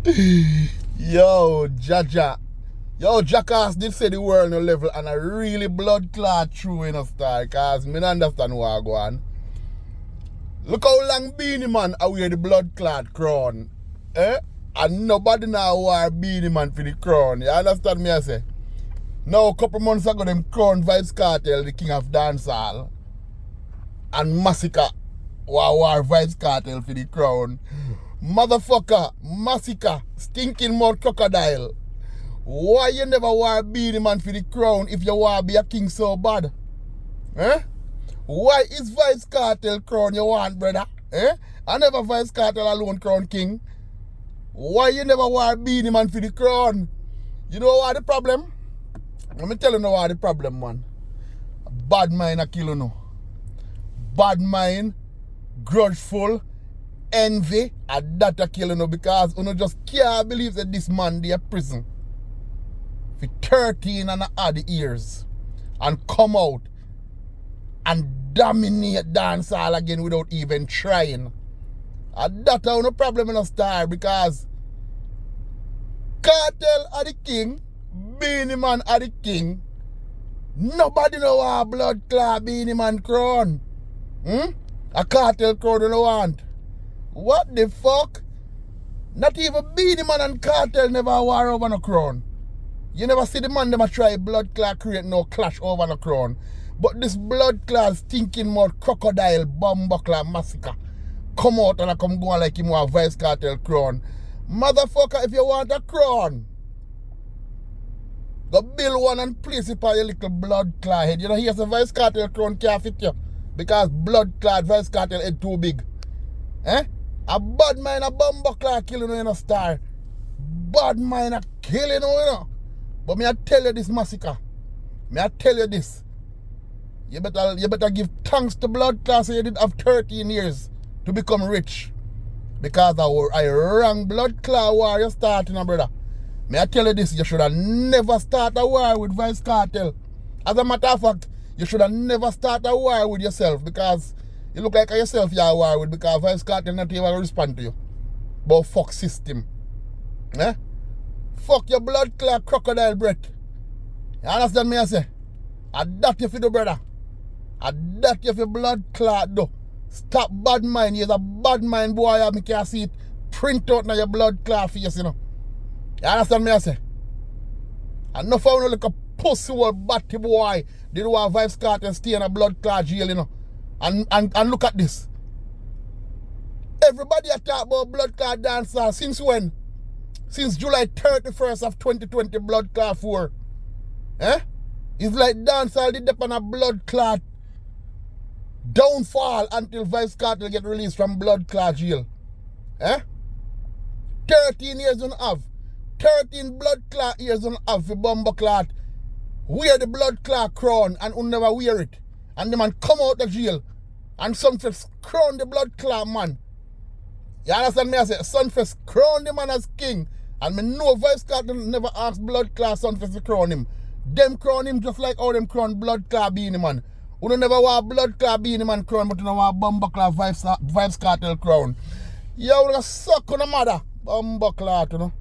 Yo, Jaja. Yo, Jackass did say the world no level and a really blood clot true in a star, cause me don't understand what I go on. Look how long beanieman I wear the blood clot crown. And nobody now wear beanieman for the crown. You understand me I say? Now a couple months ago them crown Vybz Kartel, the king of dancehall. And Massacre wore Vybz Kartel for the crown. Motherfucker, Massacre, stinking mouth crocodile. Why you never wore beanieman for the crown if you want to be a king so bad? Why is Vybz Kartel crown you want, brother? I never Vybz Kartel alone crown king. Why you never wore beanieman for the crown? You know what the problem? Let me tell you now what the problem, man. Bad mind a kill you now. Bad mind, grudgeful, envy, and that a kill you now because you just can't believe that this man is in prison for 13 and a half years and come out and dominate dancehall again without even trying. And that's no problem in a star because Kartel are the king, beanieman are the king. Nobody know what blood clot beanieman crown. A Kartel crown you don't want. What the fuck? Not even beanieman and Kartel never war over no crown. You never see the man them a try blood clot create no clash over no crown. But this blood clot stinking mouth crocodile bumbuckler Massacre come out and I come going like him with a Vybz Kartel crown. Motherfucker, if you want a crown, go build one and place it on your little blood clot head. You know, here's a Vybz Kartel crown can't fit you because blood clot Vybz Kartel head too big. A bad mind a bumbuckler killing you in a star. Bad mind a killing you know. But me I tell you this, Massacre. Me I tell you this. You better give thanks to blood clot so you did have 13 years to become rich. Because I wrong blood clot war you starting, brother. Me I tell you this, you should have never start a war with Vybz Kartel. As a matter of fact, you should have never start a war with yourself because you look like yourself you are war with because Vybz Kartel not even respond to you. But fuck system. Fuck your blood clot crocodile breath. You understand me I say? I that you for the brother. I that you for blood clot though. Stop bad mind. You're a bad mind boy. I can see it print out now your blood clot face, you know. You understand me I say? And no for like a pussyhole battybwoiii did want Vybz Kartel stay in a blood clot jail, you know. And look at this. Everybody talk about blood clot dancer since when? Since July 31st of 2020 blood clot 4. It's like dancehall did up on a blood clot downfall until Vybz Kartel get released from blood clot jail. 13 years on have. 13 blood clot years on have for bumbo clot. Wear the blood clot crown and who never wear it. And the man come out of jail. And Sunfest crown the blood clot man. You understand me? I say Sunfest crown the man as king. And me know Vybz Kartel never asked blood clot Sunfest to crown him. Them crown him just like how them crown blood clot beanieman. You don't never want blood clot beanieman crown, but you don't want bumbuckler Vybz Kartel crown. You want to suck on the mother. Bumbuckler, you know.